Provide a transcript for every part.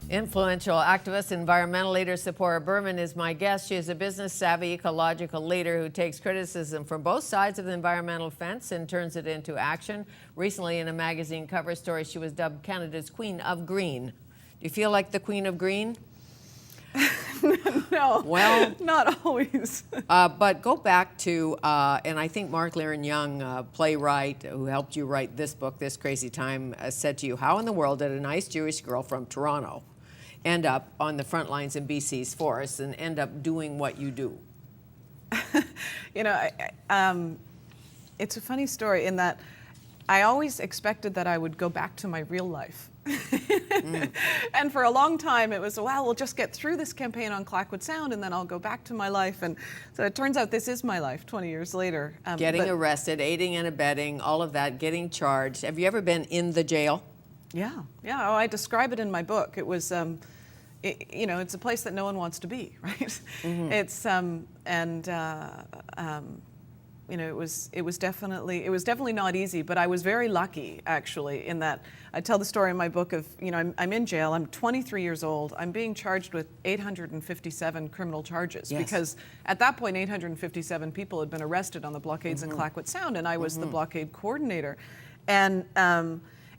Influential activist, environmental leader Tzeporah Berman is my guest. She is a business-savvy ecological leader who takes criticism from both sides of the environmental fence and turns it into action. Recently, in a magazine cover story, she was dubbed Canada's Queen of Green. Do you feel like the Queen of Green? No, well, not always. But go back to, and I think Mark Laren Young, playwright who helped you write this book, This Crazy Time, said to you, how in the world did a nice Jewish girl from Toronto end up on the front lines in BC's forests and end up doing what you do? You know, it's a funny story in that I always expected that I would go back to my real life. And for a long time it was, well, we'll just get through this campaign on Clayoquot Sound and then I'll go back to my life. And so it turns out this is my life 20 years later. Getting arrested, aiding and abetting, all of that, getting charged. Have you ever been in the jail? Yeah. Oh, I describe it in my book. It was, you know, it's a place that no one wants to be, right? Mm-hmm. It's, you know, it was definitely not easy, but I was very lucky actually in that I tell the story in my book of, you know, I'm in jail, I'm 23 years old, I'm being charged with 857 criminal charges because at that point 857 people had been arrested on the blockades in Clayoquot Sound and I was the blockade coordinator.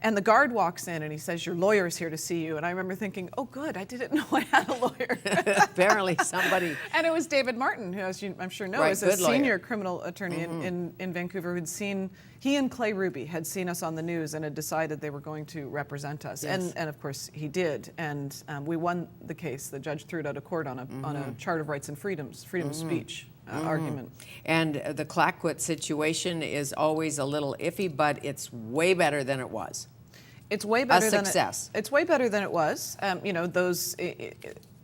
And the guard walks in and he says, your lawyer's here to see you. And I remember thinking, oh good, I didn't know I had a lawyer. Apparently somebody. And it was David Martin, who, as you I'm sure know, is a senior criminal attorney in Vancouver who'd seen, he and Clay Ruby had seen us on the news and had decided they were going to represent us. Yes. And of course he did. And we won the case. The judge threw it out of court on a Charter of Rights and Freedoms, freedom of speech. Argument. And the Clayoquot situation is always a little iffy, but it's way better than it was. It's way better than success. It's way better than it was. You know, those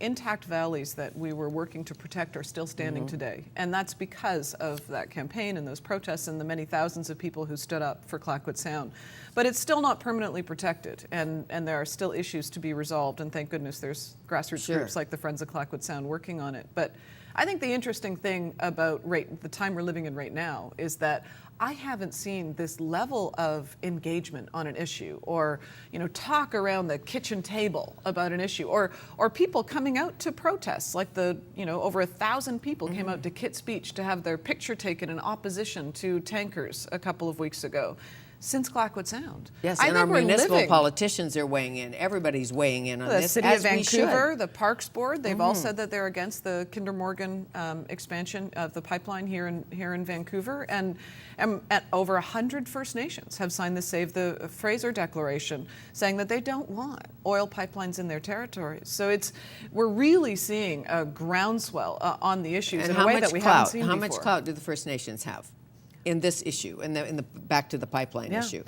intact valleys that we were working to protect are still standing today, and that's because of that campaign and those protests and the many thousands of people who stood up for Clayoquot Sound. But it's still not permanently protected, and there are still issues to be resolved. And thank goodness there's grassroots groups like the Friends of Clayoquot Sound working on it. But I think the interesting thing about the time we're living in right now is that I haven't seen this level of engagement on an issue or, you know, talk around the kitchen table about an issue or people coming out to protests like over 1,000 people came out to Kitts Beach to have their picture taken in opposition to tankers a couple of weeks ago. Since Clayoquot Sound. Yes, and our municipal politicians are weighing in. Everybody's weighing in on this. The City of Vancouver, the Parks Board, they've all said that they're against the Kinder Morgan expansion of the pipeline here in Vancouver. And over 100 First Nations have signed the Save the Fraser Declaration, saying that they don't want oil pipelines in their territories. So we're really seeing a groundswell on the issues in a way that we haven't seen before. How much clout do the First Nations have in this issue, in the back to the pipeline issue?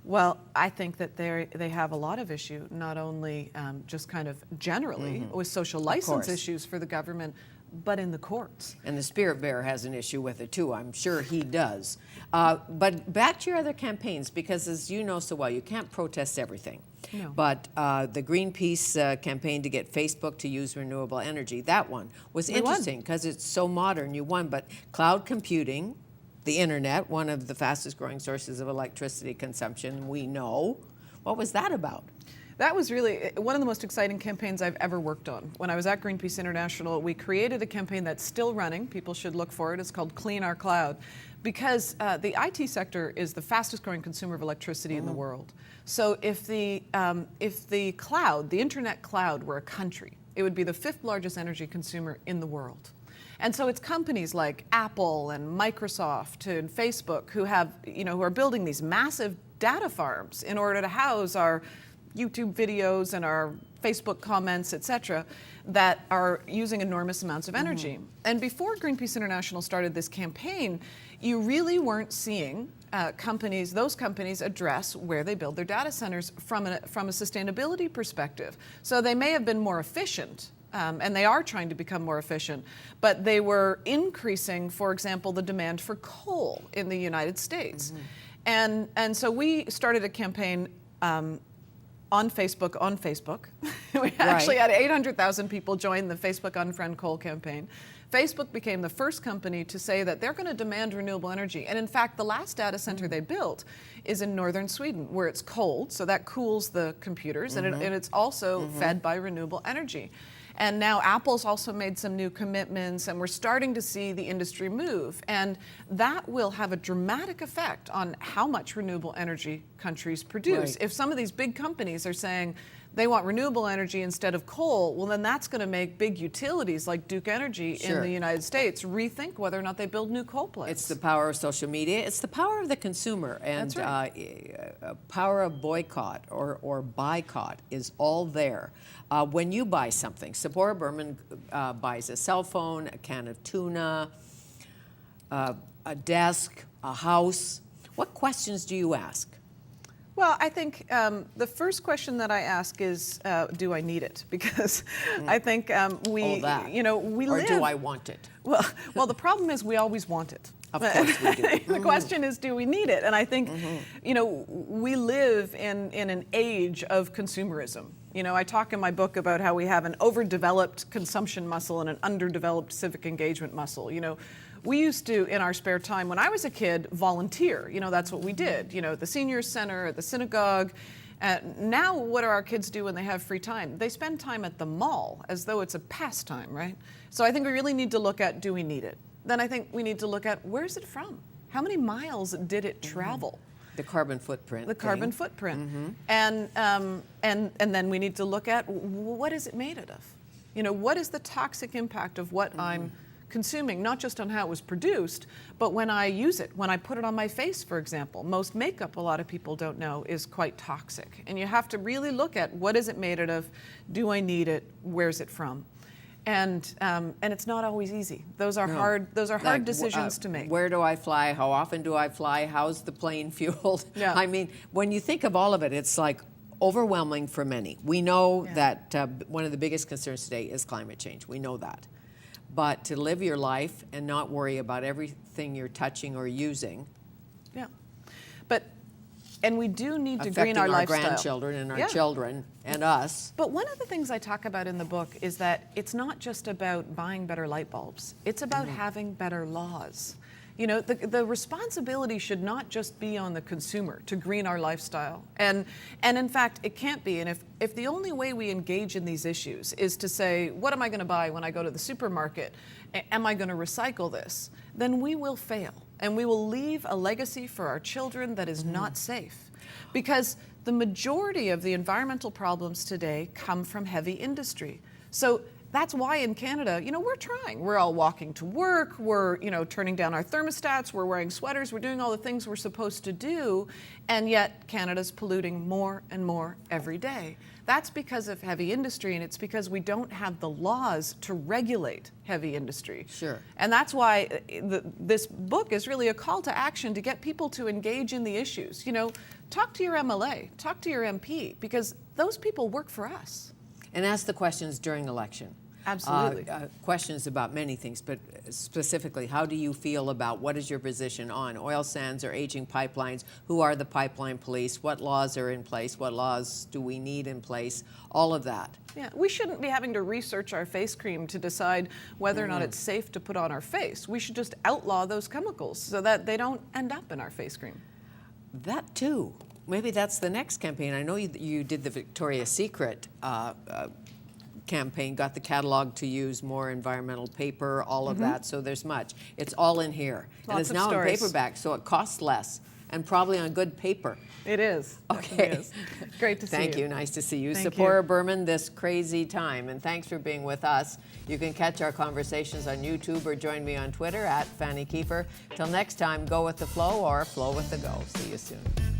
Well, I think that they have a lot of issue, not only just kind of generally with social license issues for the government, but in the courts. And the Spirit Bearer has an issue with it too, I'm sure he does. But back to your other campaigns, because as you know so well, you can't protest everything. No. But the Greenpeace campaign to get Facebook to use renewable energy, that one was interesting because it's so modern, you won. But cloud computing, the internet, one of the fastest growing sources of electricity consumption, we know. What was that about? That was really one of the most exciting campaigns I've ever worked on. When I was at Greenpeace International, we created a campaign that's still running. People should look for it. It's called Clean Our Cloud, because the IT sector is the fastest growing consumer of electricity in the world. So if the cloud, the internet cloud, were a country, it would be the 5th largest energy consumer in the world. And so it's companies like Apple and Microsoft and Facebook who are building these massive data farms in order to house our YouTube videos and our Facebook comments, etc., that are using enormous amounts of energy. And before Greenpeace International started this campaign, you really weren't seeing those companies address where they build their data centers from a sustainability perspective. So they may have been more efficient, and they are trying to become more efficient, but they were increasing, for example, the demand for coal in the United States. And so we started a campaign on Facebook. We actually had 800,000 people join the Facebook Unfriend Coal campaign. Facebook became the first company to say that they're going to demand renewable energy. And in fact, the last data center they built is in northern Sweden, where it's cold, so that cools the computers, and it's also fed by renewable energy. And now Apple's also made some new commitments, and we're starting to see the industry move. And that will have a dramatic effect on how much renewable energy countries produce. Right. If some of these big companies are saying they want renewable energy instead of coal, well, then that's going to make big utilities like Duke Energy in the United States rethink whether or not they build new coal plants. It's the power of social media. It's the power of the consumer. And That's right. Power of boycott or boycott is all there. When you buy something, Tzeporah Berman buys a cell phone, a can of tuna, a desk, a house. What questions do you ask? Well, I think the first question that I ask is, do I need it? Because I think we live. Or do I want it? Well, the problem is we always want it. Of course we do. The question is, do we need it? And I think, we live in an age of consumerism. I talk in my book about how we have an overdeveloped consumption muscle and an underdeveloped civic engagement muscle. We used to, in our spare time, when I was a kid, volunteer. That's what we did. At the senior center, at the synagogue. Now, what do our kids do when they have free time? They spend time at the mall, as though it's a pastime, right? So I think we really need to look at, do we need it? Then I think we need to look at, where's it from? How many miles did it travel? The carbon footprint. The carbon footprint. And then we need to look at, what is it made out of? What is the toxic impact of what I'm consuming, not just on how it was produced, but when I use it, when I put it on my face, for example. Most makeup, a lot of people don't know, is quite toxic. And you have to really look at, what is it made out of? Do I need it? Where's it from? And it's not always easy. Those are hard decisions to make. Where do I fly? How often do I fly? How's the plane fueled? Yeah. I mean, when you think of all of it, it's like overwhelming for many. We know that one of the biggest concerns today is climate change. We know that. But to live your life and not worry about everything you're touching or using. Yeah. And we do need to green our lifestyle. Affecting our grandchildren and our children and us. But one of the things I talk about in the book is that it's not just about buying better light bulbs. It's about having better laws. The responsibility should not just be on the consumer to green our lifestyle. And in fact, it can't be. And if the only way we engage in these issues is to say, what am I going to buy when I go to the supermarket? Am I going to recycle this? Then we will fail. And we will leave a legacy for our children that is not safe. Because the majority of the environmental problems today come from heavy industry. So that's why in Canada, we're trying. We're all walking to work. We're, turning down our thermostats. We're wearing sweaters. We're doing all the things we're supposed to do. And yet Canada's polluting more and more every day. That's because of heavy industry, and it's because we don't have the laws to regulate heavy industry. Sure. And that's why this book is really a call to action to get people to engage in the issues. Talk to your MLA, talk to your MP, because those people work for us. And ask the questions during election. Absolutely. Questions about many things, but specifically, how do you feel about, what is your position on oil sands or aging pipelines? Who are the pipeline police? What laws are in place? What laws do we need in place? All of that. Yeah, we shouldn't be having to research our face cream to decide whether or not it's safe to put on our face. We should just outlaw those chemicals so that they don't end up in our face cream. That too. Maybe that's the next campaign. I know you did the Victoria's Secret campaign, got the catalog to use more environmental paper, all of that, so there's much. It's all in here. And it's now in paperback, so it costs less, and probably on good paper. It is. Okay. It is. Great to see you. Thank you. Nice to see you. Thank Tzeporah Berman, this crazy time, and thanks for being with us. You can catch our conversations on YouTube or join me on Twitter @Fanny Kiefer. Till next time, go with the flow or flow with the go. See you soon.